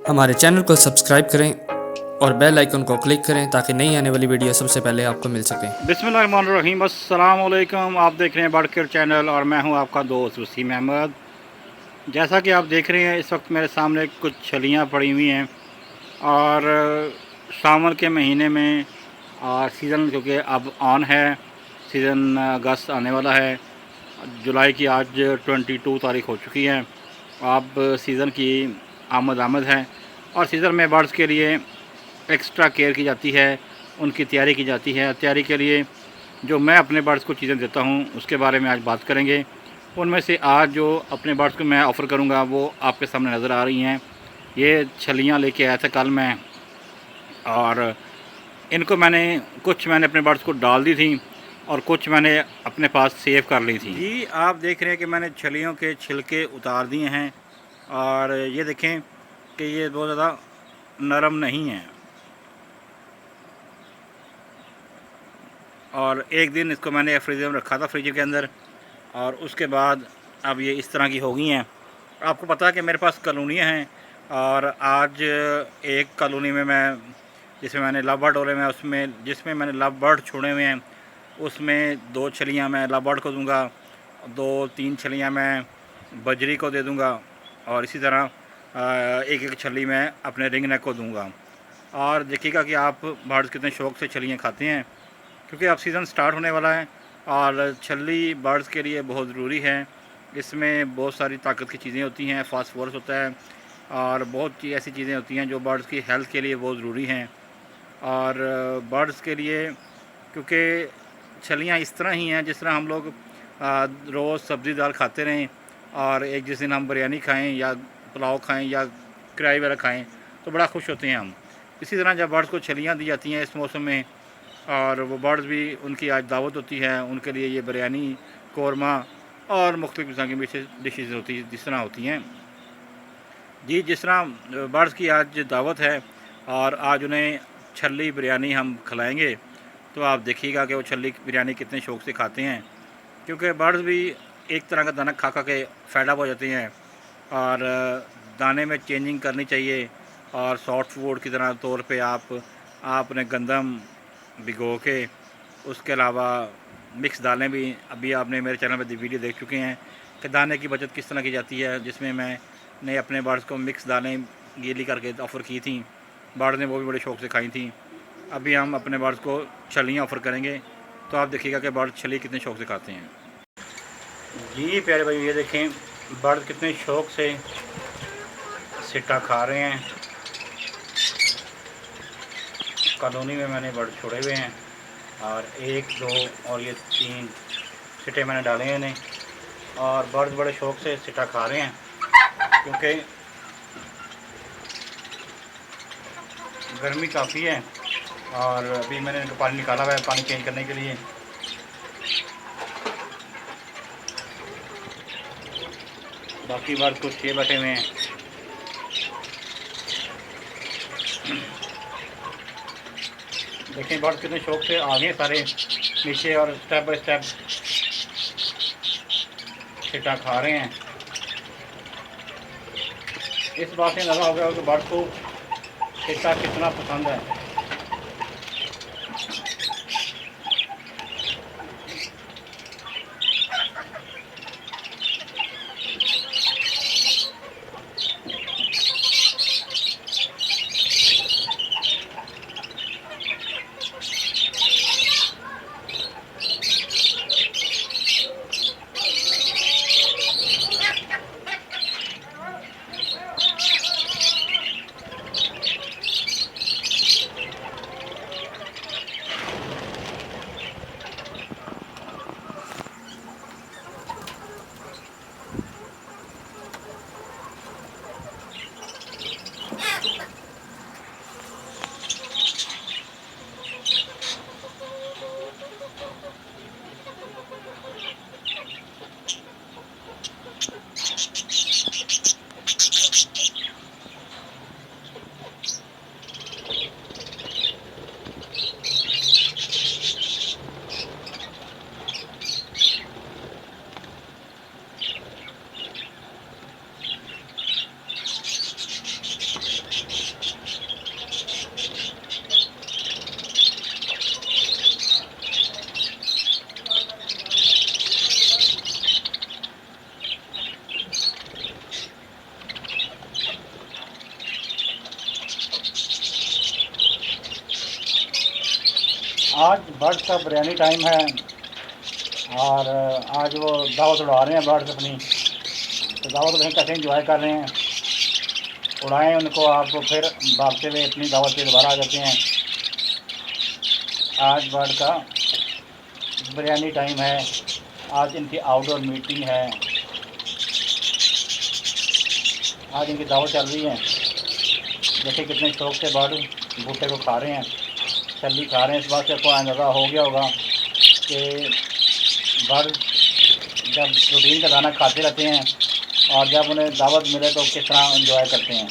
हमारे चैनल को सब्सक्राइब करें और बेल आइकन को क्लिक करें ताकि नई आने वाली वीडियो सबसे पहले आपको मिल सके। बिस्मिल्लाहिर्रहमानिर्रहीम, अस्सलाम वालेकुम। आप देख रहे हैं बड़कर चैनल और मैं हूं आपका दोस्त वसीम अहमद। जैसा कि आप देख रहे हैं इस वक्त मेरे सामने कुछ छलियां पड़ी हुई हैं और सावन के महीने में और सीज़न क्योंकि अब ऑन है, सीज़न अगस्त आने वाला है। जुलाई की आज 22 तारीख हो चुकी है। अब सीज़न की आमद है और सीज़न में बर्ड्स के लिए एक्स्ट्रा केयर की जाती है, उनकी तैयारी की जाती है। तैयारी के लिए जो मैं अपने बर्ड्स को चीज़ें देता हूँ उसके बारे में आज बात करेंगे। उनमें से आज जो अपने बर्ड्स को मैं ऑफ़र करूँगा वो आपके सामने नज़र आ रही हैं। ये छलियाँ लेके आया था कल मैं और इनको कुछ मैंने अपने बर्ड्स को डाल दी थी और कुछ मैंने अपने पास सेव कर ली थी। जी आप देख रहे हैं कि मैंने छलियों के छिलके उतार दिए हैं और ये देखें कि ये बहुत ज़्यादा नरम नहीं है और एक दिन इसको मैंने फ्रीजर में रखा था, फ्रिज के अंदर, और उसके बाद अब ये इस तरह की हो गई हैं। आपको पता है कि मेरे पास कॉलोनियाँ हैं और आज एक कॉलोनी में मैं जिसमें मैंने लव बर्ड डोले में उसमें जिसमें मैंने लव बर्ड छोड़े हुए हैं उसमें 2 छलियाँ मैं लव बर्ड को दूँगा, 2-3 छलियाँ मैं बजरी को दे दूँगा और इसी तरह एक एक छली मैं अपने रिंग नेक को दूँगा। और देखिएगा कि आप बर्ड्स कितने शौक़ से छलियाँ खाते हैं, क्योंकि अब सीज़न स्टार्ट होने वाला है और छल्ली बर्ड्स के लिए बहुत ज़रूरी है। इसमें बहुत सारी ताकत की चीज़ें होती हैं, फास्फोरस होता है और बहुत ऐसी चीज़ें होती हैं जो बर्ड्स की हेल्थ के लिए बहुत ज़रूरी हैं। और बर्ड्स के लिए क्योंकि छलियाँ इस तरह ही हैं जिस तरह हम लोग रोज़ सब्ज़ी दाल खाते रहें और एक जिस दिन हम बिरयानी खाएँ या पुलाव खाएँ या कढ़ाई वगैरह खाएँ तो बड़ा खुश होते हैं हम। इसी तरह जब बर्ड्स को छलियाँ दी जाती हैं इस मौसम में और वो बर्ड्स भी, उनकी आज दावत होती है, उनके लिए ये बिरयानी, कौरमा और मुख्तलिफ़ किस्म की डिशेज़ होती जिस तरह होती हैं। जी जिस तरह बर्ड्स की आज दावत है और आज उन्हें छल्ली बिरयानी हम खिलाएँगे, तो आप देखिएगा कि वो छल्ली बिरयानी कितने शौक़ से खाते हैं, क्योंकि बर्ड्स भी एक तरह का दाना खा के फेड अप हो जाते हैं और दाने में चेंजिंग करनी चाहिए। और सॉफ्ट फूड की तरह तौर पे आपने गंदम भिगो के, उसके अलावा मिक्स दालें भी अभी आपने मेरे चैनल पर वीडियो देख चुके हैं कि दाने की बचत किस तरह की जाती है, जिसमें मैंने अपने बर्ड्स को मिक्स दालें गीली करके ऑफ़र की थी। बर्ड ने वो भी बड़े शौक़ से खाई थी। अभी हम अपने बर्ड्स को छलियाँ ऑफ़र करेंगे, तो आप देखिएगा कि बर्ड छली कितने शौक़ से खाते हैं। जी प्यारे भाई, ये देखें बर्ड कितने शौक़ से सिट्टा खा रहे हैं। कॉलोनी में मैंने बर्ड छोड़े हुए हैं और 1, 2 और ये 3 सिट्टे मैंने डाले हैं इन्हें और बर्ड बड़े शौक़ से सिट्टा खा रहे हैं, क्योंकि गर्मी काफ़ी है और अभी मैंने इनको पानी निकाला हुआ है पानी चेंज करने के लिए। बाकी बर्ड कुछ ये बैठे हुए हैं। देखें बर्ड कितने शौक़ से आ गए सारे नीचे और स्टेप बाय स्टेप सिट्टा खा रहे हैं। इस बात से अंदाज़ा हो गया कि बर्ड को सिट्टा कितना पसंद है। आज बर्ड्स का बिरयानी टाइम है और आज वो दावत उड़ा रहे हैं बर्ड्स अपनी। तो दावत उन्हें कैसे इंजॉय कर रहे हैं, उड़ाएं उनको, आपको फिर भागते हुए अपनी दावत पे दोबारा आ जाते हैं। आज बर्ड का बिरयानी टाइम है, आज इनकी आउटडोर मीटिंग है, आज इनकी दावत चल रही है। देखिए कितने शौक से बर्ड भुट्टे को खा रहे हैं, छल्ली खा रहे हैं। इस बात से आपको अंदाज़ा हो गया होगा कि बर्ड जब प्रोटीन का दाना खाते रहते हैं और जब उन्हें दावत मिले तो किस तरह एंजॉय करते हैं।